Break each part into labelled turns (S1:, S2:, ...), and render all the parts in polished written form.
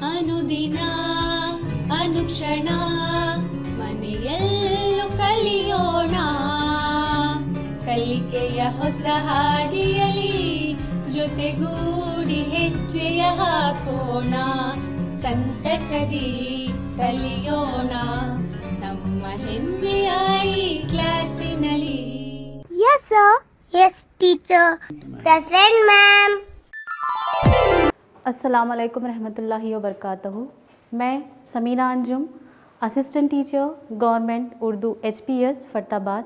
S1: ಅನುದಿನ ಅನುಕ್ಷಣ ಮನೆಯಲ್ಲೂ ಕಲಿಯೋಣ, ಕಲಿಕೆಯ ಹೊಸ ಹಾದಿಯಲಿ ಜೊತೆಗೂಡಿ ಹೆಜ್ಜೆಯ ಹಾಕೋಣ, ಸಂತಸದಿ ಕಲಿಯೋಣ ನಮ್ಮ ಹೆಮ್ಮೆಯ ಈ ಕ್ಲಾಸಿನಲ್ಲಿ.
S2: Yes sir. Yes teacher. Present ma'am.
S3: अस्सलामुअलैकुम रहमतुल्लाहि व बरकातहू। मैं Sameena Anjum, assistant teacher government Urdu HPS Fartabad,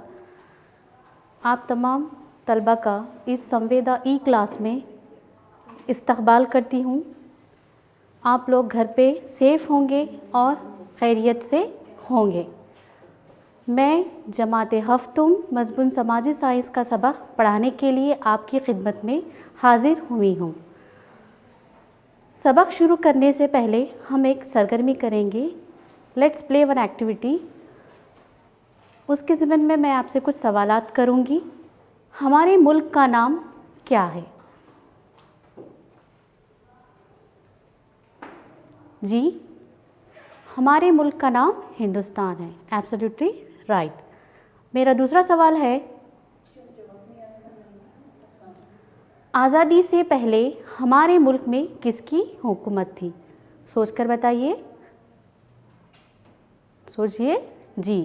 S3: आप तमाम तलबा का इस संवेदा ई क्लास में इस्तकबाल करती हूँ। आप लोग घर पे सेफ़ होंगे और खैरियत से होंगे। मैं जमाते हफ्तुम मज़मून समाजी साइंस का सबक पढ़ाने के लिए आपकी खिदमत में हाज़िर हुई हूँ। सबक शुरू करने से पहले हम एक सरगर्मी करेंगे, लेट्स प्ले वन एक्टिविटी। उसके ज़िम्मन में मैं आपसे कुछ सवालात करूँगी। हमारे मुल्क का नाम क्या है? जी, हमारे मुल्क का नाम हिंदुस्तान है। Absolutely right. मेरा दूसरा सवाल है, आज़ादी से पहले हमारे मुल्क में किसकी हुकूमत थी? सोचकर बताइए, सोचिए। जी,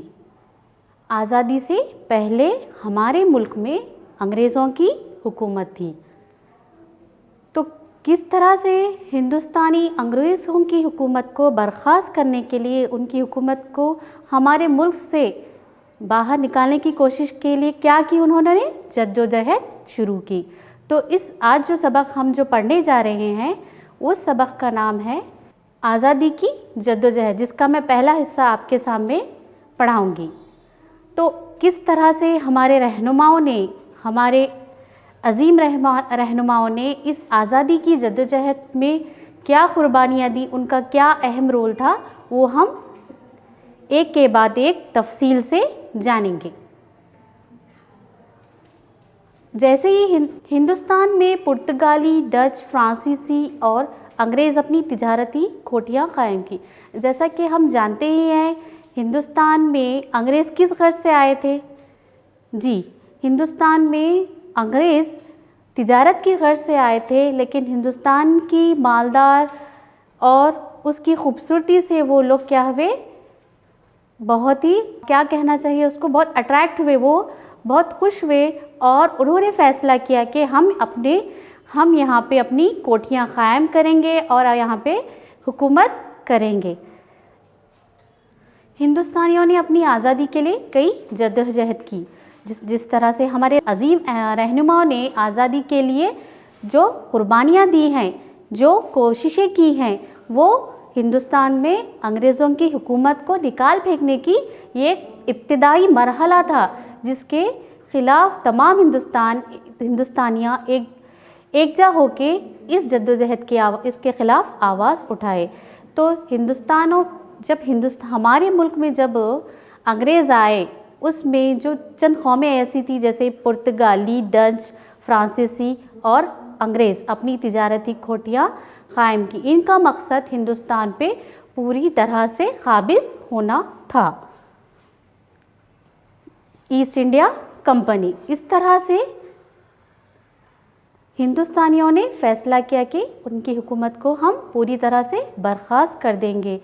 S3: आज़ादी से पहले हमारे मुल्क में अंग्रेज़ों की हुकूमत थी। तो किस तरह से हिंदुस्तानी अंग्रेज़ों की हुकूमत को बर्खास्त करने के लिए, उनकी हुकूमत को हमारे मुल्क से बाहर निकालने की कोशिश के लिए क्या की उन्होंने? जद्दोजहद शुरू की। तो इस आज जो सबक हम जो पढ़ने जा रहे हैं उस सबक का नाम है आज़ादी की जद्दोजहद, जिसका मैं पहला हिस्सा आपके सामने पढ़ाऊँगी। तो किस तरह से हमारे रहनुमाओं ने, हमारे अज़ीम रहनुमाओं ने इस आज़ादी की जद्दोजहद में क्या कुर्बानियाँ दी, उनका क्या अहम रोल था, वो हम एक के बाद एक तफसील से जानेंगे। जैसे ही हिंदुस्तान में पुर्तगाली, डच, फ्रांसीसी और अंग्रेज़ अपनी तिजारती खोटियाँ कायम की। जैसा कि हम जानते ही हैं, हिंदुस्तान में अंग्रेज़ किस गर्ज से आए थे? जी, हिंदुस्तान में अंग्रेज़ तिजारत की गर्ज से आए थे, लेकिन हिंदुस्तान की मालदार और उसकी खूबसूरती से वो लोग क्या हुए, बहुत ही, क्या कहना चाहिए उसको, बहुत अट्रैक्ट हुए, वो बहुत खुश हुए और उन्होंने फ़ैसला किया कि हम यहाँ पे अपनी कोठियाँ कायम करेंगे और यहाँ पे हुकूमत करेंगे। हिंदुस्तानियों ने अपनी आज़ादी के लिए कई जद्दोजहद की। जिस तरह से हमारे अज़ीम रहनुमाओं ने आज़ादी के लिए जो कुर्बानियाँ दी हैं, जो कोशिशें की हैं, वो हिंदुस्तान में अंग्रेज़ों की हुकूमत को निकाल फेंकने की ये इब्तिदाई मरहला था, जिसके ख़िलाफ़ तमाम हिंदुस्तानियाँ एकजा होके इस जद्दोजहद की इसके ख़िलाफ़ आवाज़ उठाए। तो हमारे मुल्क में जब अंग्रेज़ आए, उसमें जो चंद कौमें ऐसी थी जैसे पुर्तगाली, डच, फ्रांसीसी और अंग्रेज़ अपनी तिजारती खोटियाँ कायम की। इनका मकसद हिंदुस्तान पे पूरी तरह से काबिज़ होना था, ईस्ट इंडिया कंपनी। इस तरह से हिंदुस्तानियों ने फ़ैसला किया कि उनकी हुकूमत को हम पूरी तरह से बर्खास्त कर देंगे।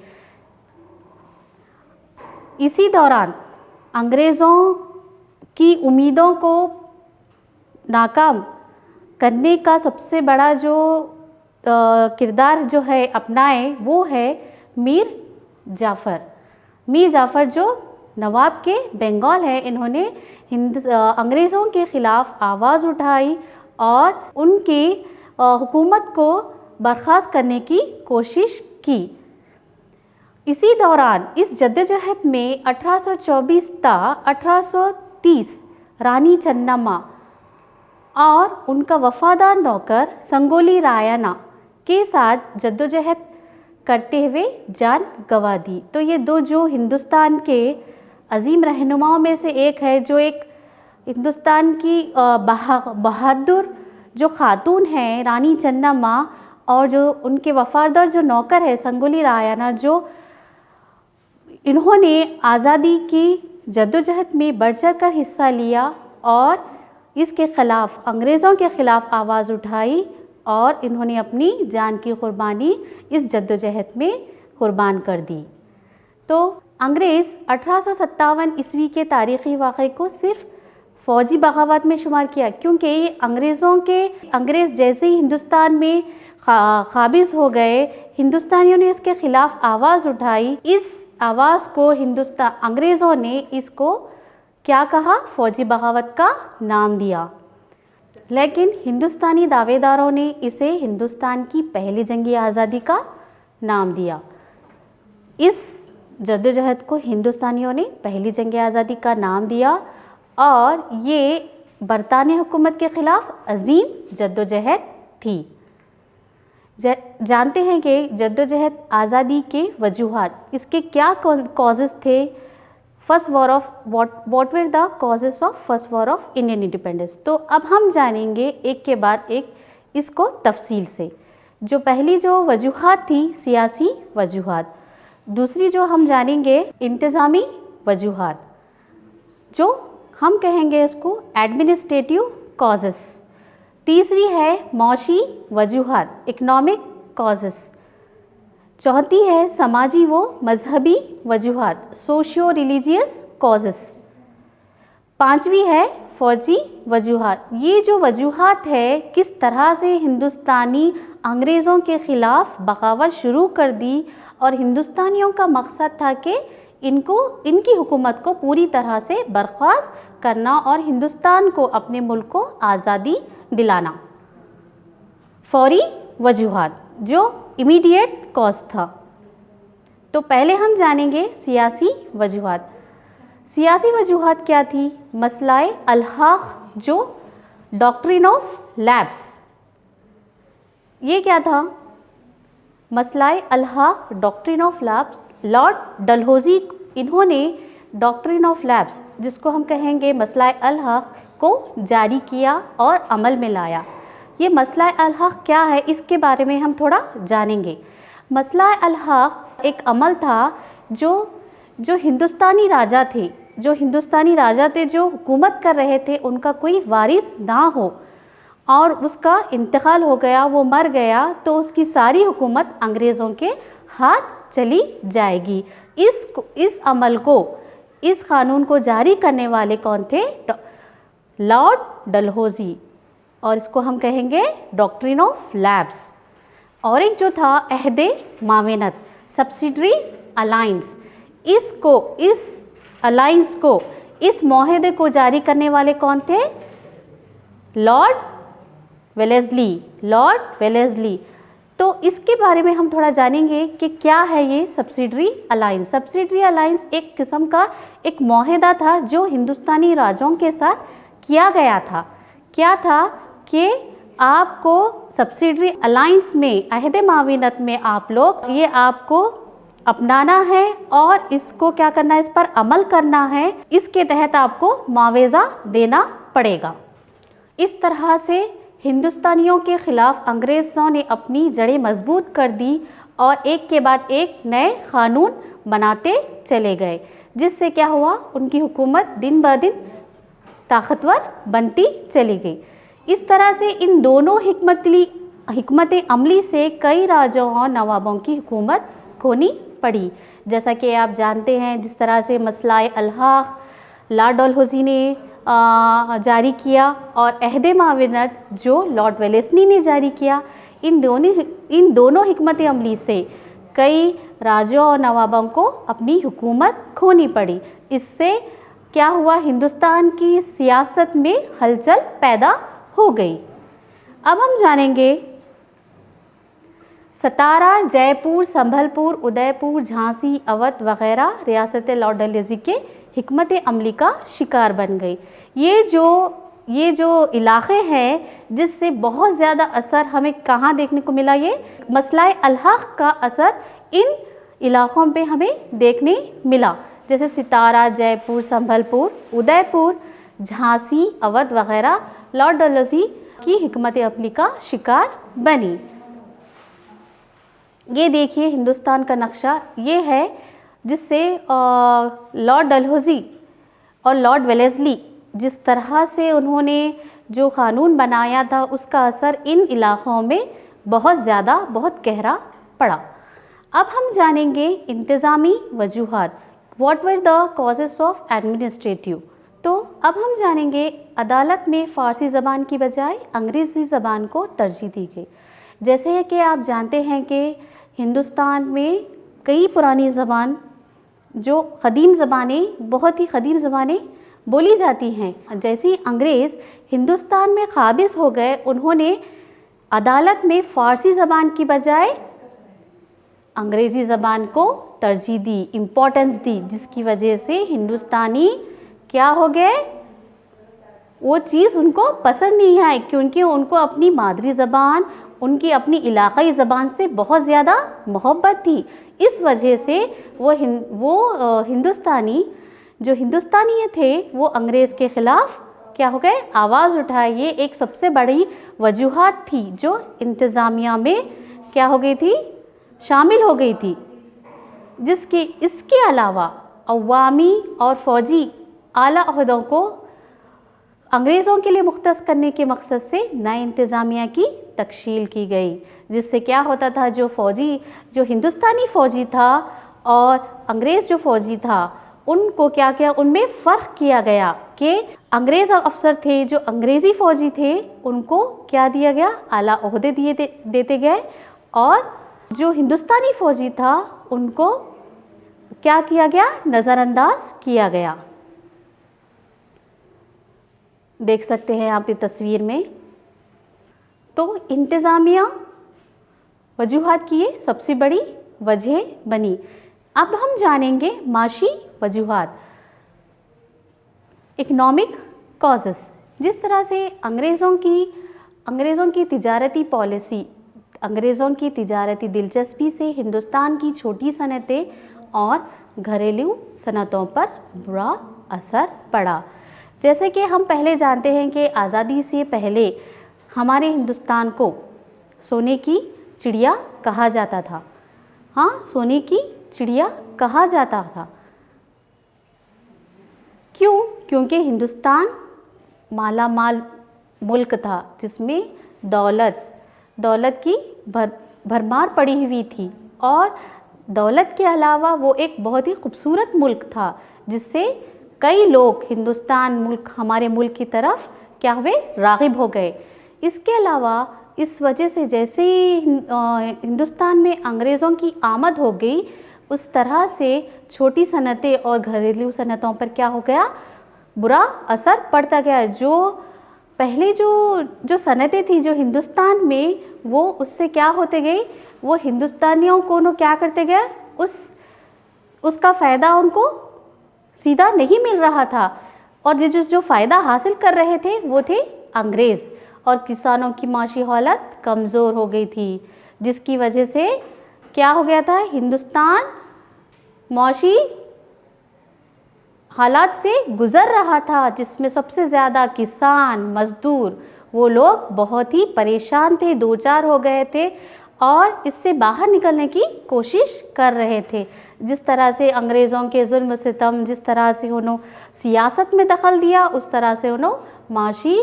S3: इसी दौरान अंग्रेज़ों की उम्मीदों को नाकाम करने का सबसे बड़ा जो किरदार जो है अपनाए, वो है मीर जाफ़र जो नवाब के बंगाल है। इन्होंने अंग्रेज़ों के ख़िलाफ़ आवाज़ उठाई और उनकी हुकूमत को बर्खास्त करने की कोशिश की। इसी दौरान इस जद्दोजहद में 1824 ता 1830 रानी चन्नम्मा और उनका वफ़ादार नौकर संगोली रायण्णा के साथ जद्दोजहद करते हुए जान गंवा दी। तो ये दो जो हिंदुस्तान के अज़ीम रहनुमाओं में से एक है, जो एक हिंदुस्तान की बहादुर जो खातून हैं रानी चन्नम्मा, और जो उनके वफादार जो नौकर है संगोली रायण्णा, जो इन्होंने आज़ादी की जद्दोजहद में बढ़ चढ़ कर हिस्सा लिया और इसके ख़िलाफ़, अंग्रेज़ों के ख़िलाफ़ आवाज़ उठाई और इन्होंने अपनी जान की कुर्बानी इस जद्दोजहद में कुर्बान कर दी। तो अंग्रेज़ 1857 ईस्वी के तारीख़ी वाक़े को सिर्फ़ फ़ौजी बगावत में शुमार किया, क्योंकि ये अंग्रेज़ जैसे ही हिंदुस्तान में काबिज़ हो गए, हिंदुस्तानियों ने इसके ख़िलाफ़ आवाज़ उठाई। इस आवाज़ को अंग्रेज़ों ने इसको क्या कहा, फ़ौजी बगावत का नाम दिया। लेकिन हिंदुस्तानी दावेदारों ने इसे हिंदुस्तान की पहली जंगी आज़ादी का नाम दिया। इस जद्दोजहद को हिंदुस्तानियों ने पहली जंगी आज़ादी का नाम दिया और ये बरतानी हुकूमत के ख़िलाफ़ अजीम जद्दोजहद थी। जानते हैं कि जद्दोजहद आज़ादी के वजूहात, इसके क्या कॉजेज़ थे। First war of what were the causes of first war of Indian independence. तो अब हम जानेंगे एक के बाद एक इसको तफसील से। जो पहली जो वजूहात थी सियासी वजूहात, दूसरी जो हम जानेंगे इंतज़ामी वजूहात, जो हम कहेंगे इसको एडमिनिस्ट्रेटिव कॉजेज़। तीसरी है मौशी वजूहात, इकोनॉमिक कॉजेज़। चौथी है समाजी व मजहबी वजूहात, सोशियो रिलीजियस कॉजेज़। पांचवी है फ़ौजी वजूहात। ये जो वजूहात है, किस तरह से हिंदुस्तानी अंग्रेज़ों के ख़िलाफ़ बगावत शुरू कर दी और हिंदुस्तानियों का मकसद था कि इनकी हुकूमत को पूरी तरह से बर्खास्त करना और हिंदुस्तान को, अपने मुल्क को आज़ादी दिलाना। फौरी वजूहात जो इमीडिएट कॉज था। तो पहले हम जानेंगे सियासी वजूहात। सियासी वजूहात क्या थी? मसलाए अल-हक़, जो डॉक्ट्रिन ऑफ लैप्स, ये क्या था? मसलाए अल-हक़, doctrine of lapse, Lord Dalhousie, इन्होंने डॉक्ट्रिन ऑफ लैप्स, जिसको हम कहेंगे मसलाए अल-हक़, को जारी किया और अमल में लाया। ये मसला अल-हक़ क्या है, इसके बारे में हम थोड़ा जानेंगे। मसला अल-हक़ एक अमल था जो हिंदुस्तानी राजा थे, जो हुकूमत कर रहे थे, उनका कोई वारिस ना हो और उसका इंतकाल हो गया, वो मर गया, तो उसकी सारी हुकूमत अंग्रेज़ों के हाथ चली जाएगी। इस अमल को, इस कानून को जारी करने वाले कौन थे? लॉर्ड डलहौज़ी, और इसको हम कहेंगे डॉक्ट्रिन ऑफ लैप्स। और एक जो था अहदे मावेनत, सब्सिडरी अलाइंस, इस मुआहदे को जारी करने वाले कौन थे? Lord Wellesley. तो इसके बारे में हम थोड़ा जानेंगे कि क्या है ये सब्सिडरी अलाइंस। सब्सिडरी अलाइंस एक किस्म का एक मुआहदा था जो हिंदुस्तानी राजाओं के साथ किया गया था। क्या था कि आपको सब्सिडरी अलाइंस में, अहद माविनत में आपको अपनाना है और इसको क्या करना है, इस पर अमल करना है। इसके तहत आपको मुआवजा देना पड़ेगा। इस तरह से हिंदुस्तानियों के ख़िलाफ़ अंग्रेज़ों ने अपनी जड़ें मजबूत कर दी और एक के बाद एक नए क़ानून बनाते चले गए, जिससे क्या हुआ, उनकी हुकूमत दिन ब दिन ताकतवर बनती चली गई। इस तरह से इन दोनों हिकमत अमली से कई राजाओं और नवाबों की हुकूमत खोनी पड़ी। जैसा कि आप जानते हैं, जिस तरह से मसलाए अल-हक़ लॉर्ड डलहौज़ी ने जारी किया और अहद माविनत जो लॉर्ड वेलेस्ली ने जारी किया, इन दोनों हिकमत अमली से कई राजाओं और नवाबों को अपनी हुकूमत खोनी पड़ी। इससे क्या हुआ, हिंदुस्तान की सियासत में हलचल पैदा हो गई। अब हम जानेंगे सतारा, जयपुर, संभलपुर, उदयपुर, झांसी, अवध वगैरह रियासतें लॉर्ड डलहौज़ी के हिकमत अमली का शिकार बन गई। ये जो इलाक़े हैं जिससे बहुत ज़्यादा असर हमें कहाँ देखने को मिला, ये मसलाए अल-हक़ का असर इन इलाक़ों पे हमें देखने मिला। जैसे सितारा, जयपुर, संभलपुर, उदयपुर, झांसी, अवध वगैरह लॉर्ड डलहौज़ी की हिकमत अमली का शिकार बनी। ये देखिए हिंदुस्तान का नक्शा, ये है जिससे लॉर्ड डलहौजी और लॉर्ड वेलेस्ली जिस तरह से उन्होंने जो कानून बनाया था उसका असर इन इलाक़ों में बहुत ज़्यादा, बहुत गहरा पड़ा। अब हम जानेंगे इंतज़ामी वजूहात, what were the causes of administrative. तो अब हम जानेंगे अदालत में फ़ारसी ज़बान की बजाय अंग्रेज़ी ज़बान को तरजीह दी गई। जैसे कि आप जानते हैं कि हिंदुस्तान में कई पुरानी ज़बान जो क़दीम ज़बानें, बहुत ही क़दीम ज़बानें बोली जाती हैं। जैसे अंग्रेज़ हिंदुस्तान में काबिज़ हो गए, उन्होंने अदालत में फ़ारसी ज़बान की बजाय अंग्रेज़ी ज़बान को तरजीह दी, इम्पोर्टेंस दी, जिसकी वजह से हिंदुस्तानी क्या हो गए, वो चीज़ उनको पसंद नहीं आई, क्योंकि उनको अपनी मादरी ज़बान, उनकी अपनी इलाक़ाई ज़बान से बहुत ज़्यादा मोहब्बत थी। इस वजह से वो हिंदुस्तानी जो हिंदुस्तानी थे वो अंग्रेज़ के ख़िलाफ़ क्या हो गए, आवाज़ उठाए। ये एक सबसे बड़ी वजूहात थी जो इंतज़ामिया में क्या हो गई थी, शामिल हो गई थी। इसके अलावा अवामी और फ़ौजी आला ओहदों को अंग्रेज़ों के लिए मुख्तस करने के मकसद से नए इंतज़ामिया की तकशील की गई, जिससे क्या होता था, जो हिंदुस्तानी फ़ौजी था और अंग्रेज़ जो फ़ौजी था उनको क्या किया, उनमें फ़र्क किया गया कि अंग्रेज़ अफसर थे जो अंग्रेज़ी फ़ौजी थे उनको क्या दिया गया, आला ओहदे देते गए, और जो हिंदुस्तानी फ़ौजी था उनको क्या किया गया, नज़रअंदाज किया गया। देख सकते हैं आप ये तस्वीर में। तो इंतज़ामिया वजूहात की ये सबसे बड़ी वजह बनी। अब हम जानेंगे माशी वजूहात, इकनॉमिक कॉजेस। जिस तरह से अंग्रेज़ों की तिजारती पॉलिसी, अंग्रेज़ों की तिजारती दिलचस्पी से हिंदुस्तान की छोटी सनतें और घरेलू सनतों पर बुरा असर पड़ा। जैसे कि हम पहले जानते हैं कि आज़ादी से पहले हमारे हिंदुस्तान को सोने की चिड़िया कहा जाता था। हाँ, सोने की चिड़िया कहा जाता था। क्यों? क्योंकि हिंदुस्तान माला माल मुल्क था, जिसमें दौलत की भरमार पड़ी हुई थी, और दौलत के अलावा वो एक बहुत ही खूबसूरत मुल्क था, जिससे कई लोग हमारे मुल्क की तरफ क्या हुए, राग़िब हो गए। इसके अलावा इस वजह से जैसे ही हिंदुस्तान में अंग्रेज़ों की आमद हो गई, उस तरह से छोटी सनतें और घरेलू सनतों पर क्या हो गया, बुरा असर पड़ता गया। जो पहले जो सनतें थी जो हिंदुस्तान में, वो उससे क्या होते गई, वो हिंदुस्तानियों को क्या करते गए, उसका फ़ायदा उनको सीधा नहीं मिल रहा था, और जो फ़ायदा हासिल कर रहे थे वो थे अंग्रेज़, और किसानों की माशी हालत कमज़ोर हो गई थी, जिसकी वजह से क्या हो गया था, हिंदुस्तान माशी हालात से गुज़र रहा था, जिसमें सबसे ज़्यादा किसान, मज़दूर, वो लोग बहुत ही परेशान थे, दो चार हो गए थे, और इससे बाहर निकलने की कोशिश कर रहे थे। जिस तरह से अंग्रेज़ों के जुल्म सितम, जिस तरह से उन्होंने सियासत में दखल दिया, उस तरह से उन्होंने माशी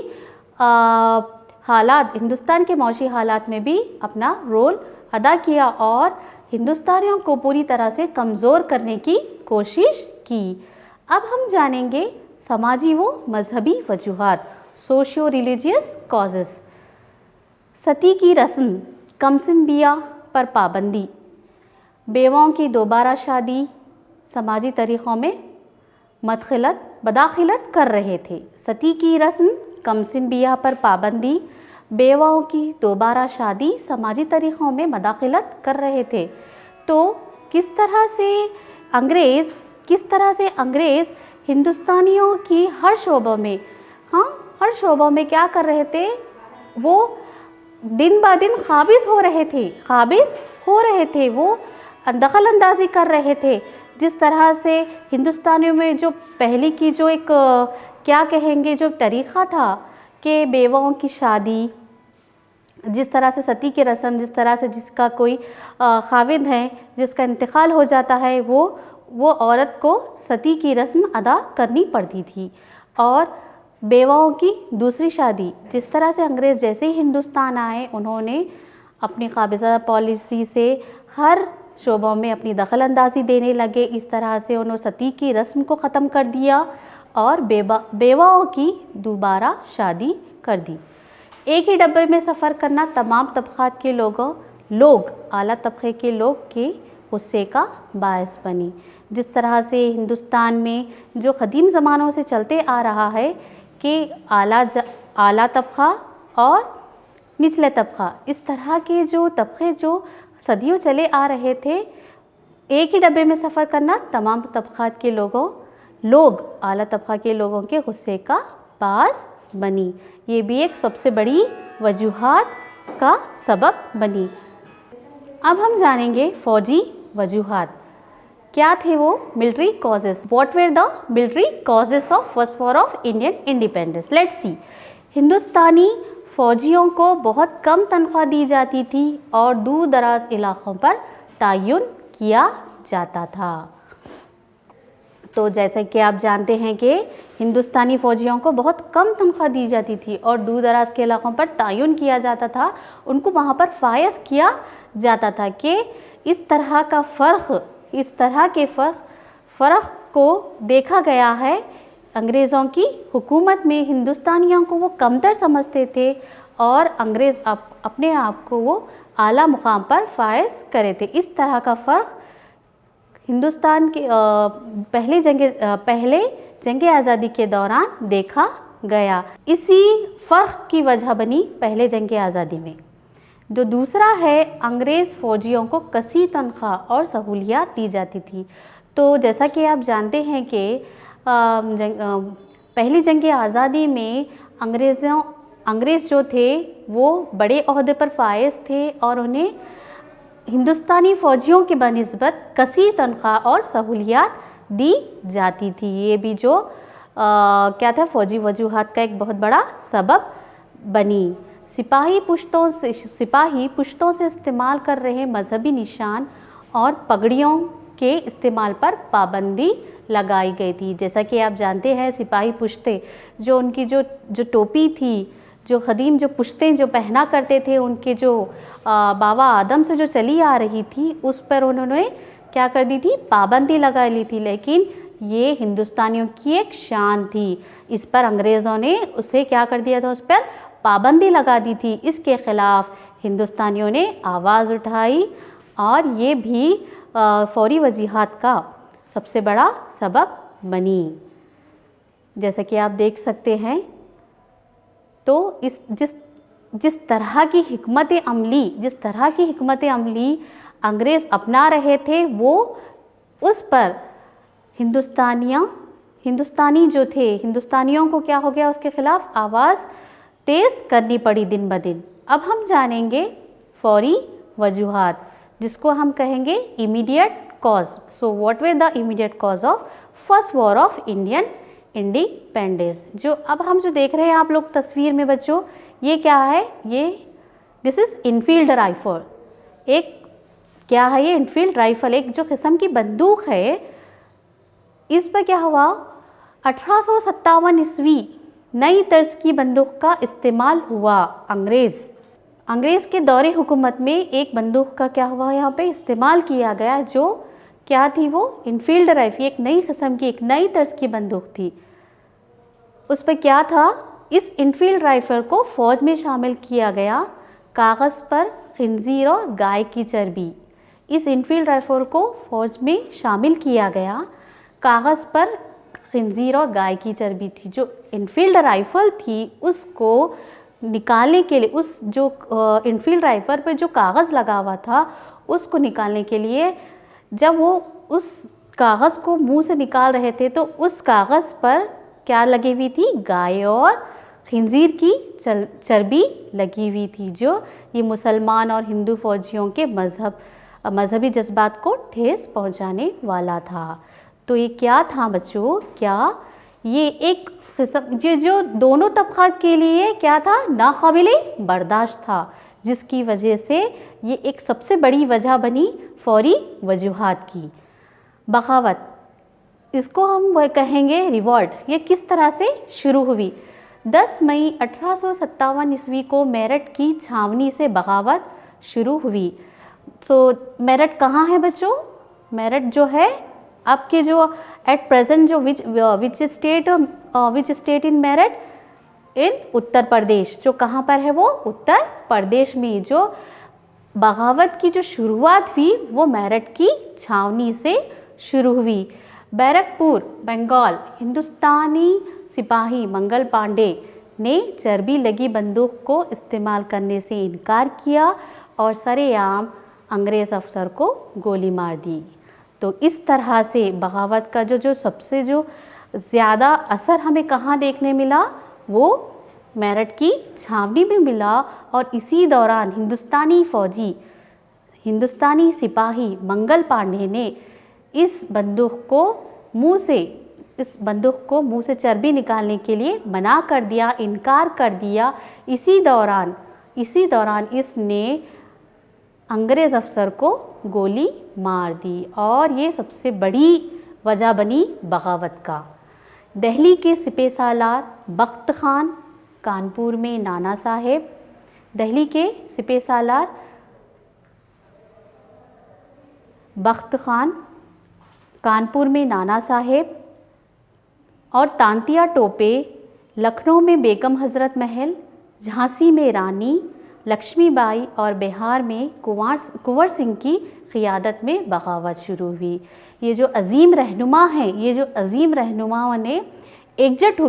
S3: हालात, हिंदुस्तान के माशी हालात में भी अपना रोल अदा किया, और हिंदुस्तानियों को पूरी तरह से कमज़ोर करने की कोशिश की। अब हम जानेंगे समाजी व मजहबी वजूहात, सोशियो रिलीजियस कॉजेस। सती की रस्म, कमसिन बिया पर पाबंदी, बेवाओं की दोबारा शादी समाजी तरीक़ों में बदाखिलत कर रहे थे। सती की रस्म, कमसिन बिया पर पाबंदी, बेवाओं की दोबारा शादी समाजी तरीक़ों में मदाखिलत कर रहे थे। तो किस तरह से अंग्रेज़ हिंदुस्तानियों की हर शोबों में क्या कर रहे थे, वो दिन ब दिन काबिज़ हो रहे थे, वो दखल अंदाज़ी कर रहे थे। जिस तरह से हिंदुस्तानियों में जो पहले की जो एक क्या कहेंगे, जो तरीक़ा था कि बेवाओं की शादी जिस तरह से सती की रस्म, जिस तरह से जिसका कोई खाविद है जिसका इंतकाल हो जाता है, वो औरत को सती की रस्म अदा करनी पड़ती थी। और बेवाओं की दूसरी शादी, जिस तरह से अंग्रेज़ जैसे ही हिंदुस्तान आए उन्होंने अपनी काबिज़ा पॉलिसी से हर शोबों में अपनी दखल अंदाज़ी देने लगे। इस तरह से उन्होंने सती की रस्म को ख़त्म कर दिया और बेवाओं की दोबारा शादी कर दी। एक ही डब्बे में सफ़र करना तमाम तबक़ात के लोग आला तबक़े के लोग के गुस्से का बायस बनी। जिस तरह से हिंदुस्तान में जो क़दीम ज़मानों से चलते आ रहा है कि आला तबक़ा और निचले तबक़ा, इस तरह के जो तबक़े जो सदियों चले आ रहे थे, एक ही डब्बे में सफ़र करना तमाम तबक़ात के लोग आला तबक़ा के लोगों के गुस्से का बायस बनी। ये भी एक सबसे बड़ी वजूहात का सबब बनी। अब हम जानेंगे फ़ौजी वजूहात क्या थे वो। Military causes, what were the military causes of first war of Indian independence. Let's see. हिंदुस्तानी फ़ौजियों को बहुत कम तनख्वाह दी जाती थी और दूर दराज इलाक़ों पर तयन किया जाता था। तो जैसे कि आप जानते हैं कि हिंदुस्तानी फ़ौजियों को बहुत कम तनख्वाह दी जाती थी और दूर दराज के इलाक़ों पर तयन किया जाता था, उनको वहाँ पर फ़ायज़ किया जाता था कि इस तरह के फ़र्क को देखा गया है। अंग्रेज़ों की हुकूमत में हिंदुस्तानियों को वो कमतर समझते थे और अंग्रेज़ अपने आप को वो आला मुकाम पर फ़ायज़ करे थे। इस तरह का फ़र्क हिंदुस्तान के पहले जंग आज़ादी के दौरान देखा गया। इसी फ़र्क की वजह बनी पहले जंग आज़ादी में। जो दूसरा है, अंग्रेज़ फ़ौजियों को कसी तनख्वाह और सहूलियात दी जाती थी। तो जैसा कि आप जानते हैं कि पहली जंग आज़ादी में अंग्रेज़ जो थे वो बड़े ओहदे पर फ़ायज़ थे और उन्हें हिंदुस्तानी फ़ौजियों के बनिस्बत कसी तनख्वाह और सहूलियात दी जाती थी। ये भी जो क्या था, फ़ौजी वजूहात का एक बहुत बड़ा सबब बनी। सिपाही पुश्तों से इस्तेमाल कर रहे मजहबी निशान और पगड़ियों के इस्तेमाल पर पाबंदी लगाई गई थी। जैसा कि आप जानते हैं सिपाही पुश्ते जो उनकी जो टोपी थी, जो ख़दीम जो पुश्तें जो पहना करते थे, उनके जो बाबा आदम से जो चली आ रही थी उस पर उन्होंने क्या कर दी थी, पाबंदी लगा ली थी। लेकिन ये हिंदुस्तानियों की एक शान थी, इस पर अंग्रेज़ों ने उसे क्या कर दिया था, उस पर पाबंदी लगा दी थी। इसके ख़िलाफ़ हिंदुस्तानियों ने आवाज़ उठाई और ये भी फ़ौरी वजूहात का सबसे बड़ा सबब बनी। जैसा कि आप देख सकते हैं तो जिस तरह की हिकमत अमली अंग्रेज़ अपना रहे थे वो उस पर हिंदुस्तानियों को क्या हो गया, उसके ख़िलाफ़ आवाज़ तेज़ करनी पड़ी दिन ब दिन। अब हम जानेंगे फ़ौरी वजूहात जिसको हम कहेंगे immediate cause. So what were the immediate cause of first war of Indian independence. जो अब हम जो देख रहे हैं आप लोग तस्वीर में बच्चों, ये क्या है, दिस इज़ इनफील्ड राइफल। एक क्या है ये इनफील्ड राइफल, एक जो किस्म की बंदूक है। इस पर क्या हुआ, 1857 ईस्वी नई तर्ज की बंदूक का इस्तेमाल हुआ। अंग्रेज़ के दौरे हुकूमत में एक बंदूक का क्या हुआ, यहाँ पे इस्तेमाल किया गया, जो क्या थी वो इनफील्ड राइफल, एक नई किस्म की, एक नई तर्ज की बंदूक थी। उस पर क्या था, इस इनफील्ड राइफल को फ़ौज में शामिल किया गया कागज़ पर खिंजीर और गाय की चर्बी। इस इनफील्ड राइफल को फ़ौज में शामिल किया गया, कागज़ पर खिंजीर और गाय की चर्बी थी। जो इनफील्ड राइफल थी उसको निकालने के लिए, उस जो इनफील्ड राइफल पर जो कागज़ लगा हुआ था उसको निकालने के लिए जब वो उस कागज़ को मुंह से निकाल रहे थे तो उस कागज़ पर क्या लगी हुई थी, गाय और खिंजीर की चर्बी लगी हुई थी, जो ये मुसलमान और हिंदू फ़ौजियों के मज़हबी जज्बात को ठेस पहुंचाने वाला था। तो ये क्या था बच्चों, क्या ये एक किस्म, ये जो दोनों तबक़ात के लिए क्या था, नाक़ाबिले बर्दाश्त था जिसकी वजह से ये एक सबसे बड़ी वजह बनी फौरी वजूहात की। बगावत, इसको हम वह कहेंगे रिवॉल्ट, ये किस तरह से शुरू हुई? 10 मई 1857 ईस्वी को मेरठ की छावनी से बगावत शुरू हुई। तो मेरठ कहाँ है बच्चों? मेरठ जो है आपके जो एट प्रेजेंट जो विच स्टेट इन मेरठ? इन उत्तर प्रदेश। जो कहाँ पर है वो? उत्तर प्रदेश में। जो बगावत की जो शुरुआत हुई वो मेरठ की छावनी से शुरू हुई। बैरकपुर बंगाल, हिंदुस्तानी सिपाही मंगल पांडे ने चर्बी लगी बंदूक को इस्तेमाल करने से इनकार किया और सरेआम अंग्रेज़ अफसर को गोली मार दी। तो इस तरह से बगावत का जो सबसे जो ज़्यादा असर हमें कहाँ देखने मिला? वो मेरठ की छावनी में मिला। और इसी दौरान हिंदुस्तानी सिपाही मंगल पांडे ने इस बंदूक को मुंह से चर्बी निकालने के लिए मना कर दिया, इनकार कर दिया। इसी दौरान इसने अंग्रेज़ अफसर को गोली मार दी और ये सबसे बड़ी वजह बनी बगावत का। दिल्ली के सिपहसालार बख्त खान, कानपुर में नाना साहेब, दिल्ली के सिपहसालार बख्त खान, कानपुर में नाना साहेब और तांतिया टोपे, लखनऊ में बेगम हज़रत महल, झांसी में रानी लक्ष्मीबाई और बिहार में कुंवर सिंह की क़ियादत में बगावत शुरू हुई। ये जो अजीम रहनुमाओं ने एकजुट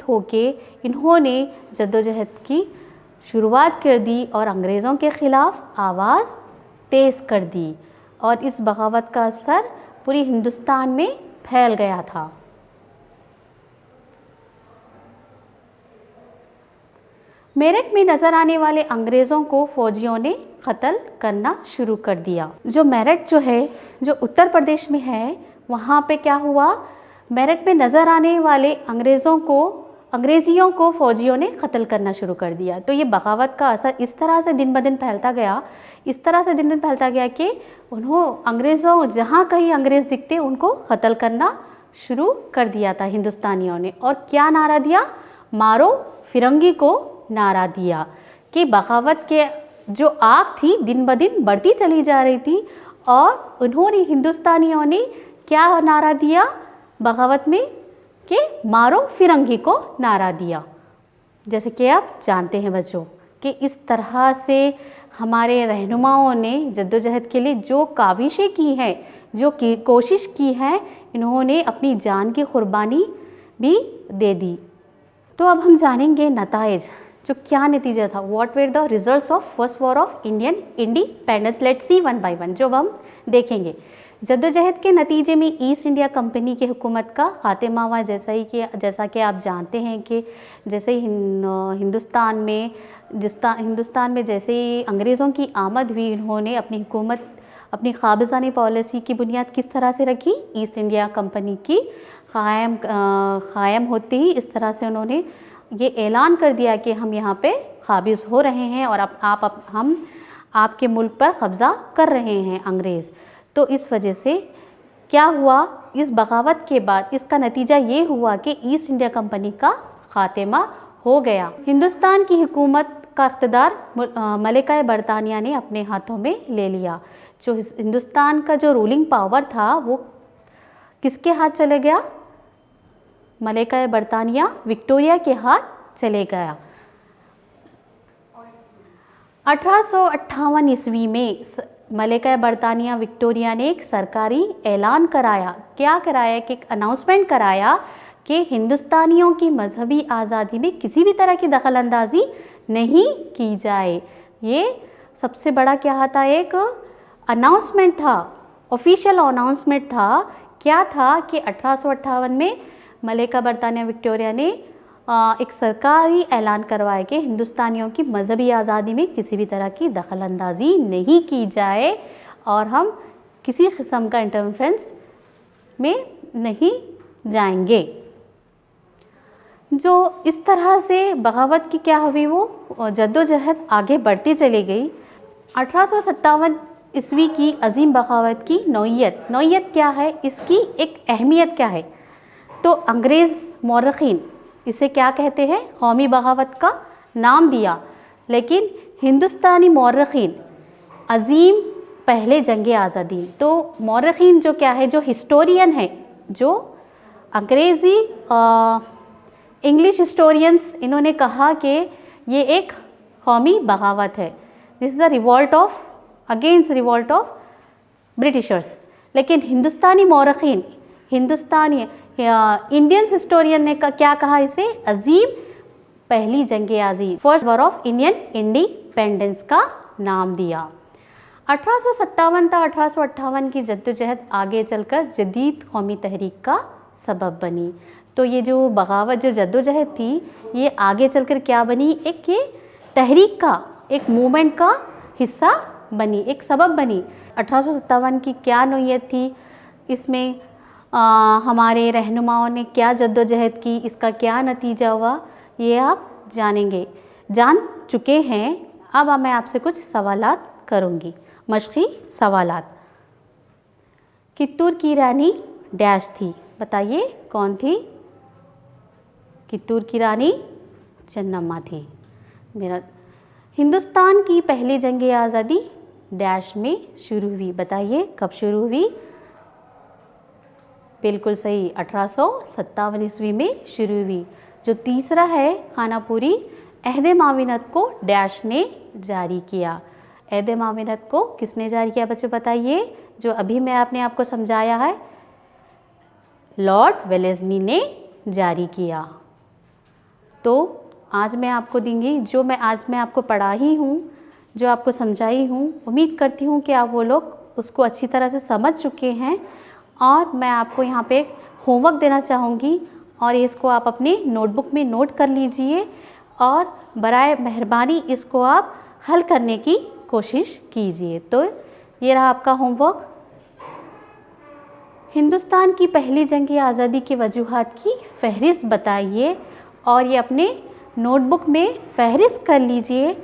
S3: होके इन्होंने जद्दोजहद की शुरुआत कर दी और अंग्रेज़ों के ख़िलाफ़ आवाज़ तेज़ कर दी और इस बगावत का असर पूरे हिंदुस्तान में फैल गया था। मेरठ में नज़र आने वाले अंग्रेज़ों को फ़ौजियों ने कत्ल करना शुरू कर दिया। जो मेरठ जो है, जो उत्तर प्रदेश में है, वहाँ पे क्या हुआ? मेरठ में नज़र आने वाले अंग्रेज़ियों को फ़ौजियों ने कत्ल करना शुरू कर दिया। तो ये बगावत का असर इस तरह से दिन ब दिन फैलता गया कि अंग्रेज़ों जहाँ कहीं अंग्रेज़ दिखते उनको कत्ल करना शुरू कर दिया था हिंदुस्तानियों ने। और क्या नारा दिया? मारो फिरंगी को नारा दिया कि बगावत के जो आग थी दिन ब दिन बढ़ती चली जा रही थी और उन्होंने हिंदुस्तानियों ने क्या नारा दिया बगावत में? कि मारो फिरंगी को नारा दिया। जैसे कि आप जानते हैं बच्चों कि इस तरह से हमारे रहनुमाओं ने जद्दोजहद के लिए जो काविशें की हैं, जो कोशिश की है, इन्होंने अपनी जान की कुर्बानी भी दे दी। तो अब हम जानेंगे नताइज, जो क्या नतीजा था। What were the results of first war of Indian independence? Let's C one by one, जो हम देखेंगे। जद्दोजहद के नतीजे में ईस्ट इंडिया कंपनी की हुकूमत का खात्मा हुआ। जैसा कि आप जानते हैं कि जैसे ही हिंदुस्तान में जैसे ही अंग्रेज़ों की आमद हुई, इन्होंने अपनी हुकूमत, अपनी क़ाबिज़ानी पॉलिसी की बुनियाद किस तरह से रखी? ईस्ट इंडिया कंपनी की क़ायम होते ही इस तरह से उन्होंने ये ऐलान कर दिया कि हम यहाँ पे काबिज़ हो रहे हैं और हम आपके मुल्क पर कब्ज़ा कर रहे हैं अंग्रेज़। तो इस वजह से क्या हुआ? इस बगावत के बाद इसका नतीजा ये हुआ कि ईस्ट इंडिया कंपनी का खात्मा हो गया। हिंदुस्तान की हुकूमत का इख्तिदार मलिका बरतानिया ने अपने हाथों में ले लिया। जो हिंदुस्तान का जो रूलिंग पावर था वो किसके हाथ चले गया? मलिका बरतानिया विक्टोरिया के हाथ चले गया। 1858 ईस्वी में मलिका बरतानिया विक्टोरिया ने एक सरकारी ऐलान कराया। क्या कराया? कि एक अनाउंसमेंट कराया कि हिंदुस्तानियों की मजहबी आज़ादी में किसी भी तरह की दखल अंदाजी नहीं की जाए। ये सबसे बड़ा क्या था? एक अनाउंसमेंट था, ऑफिशियल अनाउंसमेंट था। क्या था? कि 1858 में मलिका बरतानिया विक्टोरिया ने एक सरकारी ऐलान करवाया कि हिंदुस्तानियों की मजहबी आज़ादी में किसी भी तरह की दखल अंदाजी नहीं की जाए और हम किसी किस्म का इंटरफेरेंस में नहीं जाएंगे। जो इस तरह से बगावत की क्या हुई, वो जद्दोजहद आगे बढ़ती चली गई। 1857 ईस्वी की अजीम बगावत की नौइयत क्या है, इसकी एक अहमियत क्या है? तो अंग्रेज़ मौरख़ीन इसे क्या कहते हैं, कौमी बगावत का नाम दिया, लेकिन हिंदुस्तानी मौरख़ीन अजीम पहले जंग आज़ादी। तो मौरख़ीन जो क्या है, जो हिस्टोरियन है, जो अंग्रेज़ी इंग्लिश हिस्टोरियंस, इन्होंने कहा कि ये एक कौमी बगावत है, this is the revolt of against revolt of Britishers. लेकिन हिंदुस्तानी मौरख़ीन, हिंदुस्तानी इंडियन हिस्टोरियन ने क्या कहा, इसे अजीम पहली जंग आज़ादी, first war of Indian independence का नाम दिया। 1857 था 1858 की जद्दोजहद आगे चलकर जदीद कौमी तहरीक का सबब बनी। तो ये जो बगावत, जो जद्दोजहद थी, ये आगे चलकर क्या बनी, एक ये तहरीक का, एक मूवमेंट का हिस्सा बनी, एक सबब बनी। 1857 की क्या नौइयत थी, इसमें हमारे रहनुमाओं ने क्या जद्दोजहद की, इसका क्या नतीजा हुआ, ये आप जान चुके हैं। अब मैं आपसे कुछ सवालात करूँगी, मशक़ी सवालात। कित्तूर की रानी डैश थी, बताइए कौन थी? कित्तूर की रानी चन्नम्मा थी। मेरा हिंदुस्तान की पहली जंग आज़ादी डैश में शुरू हुई, बताइए कब शुरू हुई? बिल्कुल सही, 1857 ईस्वी में शुरू हुई। जो तीसरा है खानापुरी अहद माविनत को डैश ने जारी किया। अहद माविनत को किसने जारी किया बच्चों, बताइए? जो अभी मैं आपको समझाया है, लॉर्ड वेलेस्ली ने जारी किया। तो आज मैं आपको दूंगी, जो आज मैं आपको पढ़ाई हूँ, जो आपको समझाई हूँ, उम्मीद करती हूँ कि आप वो लोग उसको अच्छी तरह से समझ चुके हैं। और मैं आपको यहाँ पे होमवर्क देना चाहूँगी, और इसको आप अपने नोटबुक में नोट कर लीजिए, और बराए मेहरबानी इसको आप हल करने की कोशिश कीजिए। तो ये रहा आपका होमवर्क। हिंदुस्तान की पहली जंग आज़ादी की वजूहात की फहरिस्त बताइए, और ये अपने नोटबुक में फहरिस्त कर लीजिए,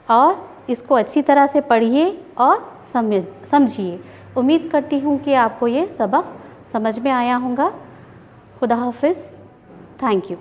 S3: और इसको अच्छी तरह से पढ़िए और समझिए। उम्मीद करती हूँ कि आपको ये सबक समझ में आया होगा। खुदा हाफिज़, थैंक यू।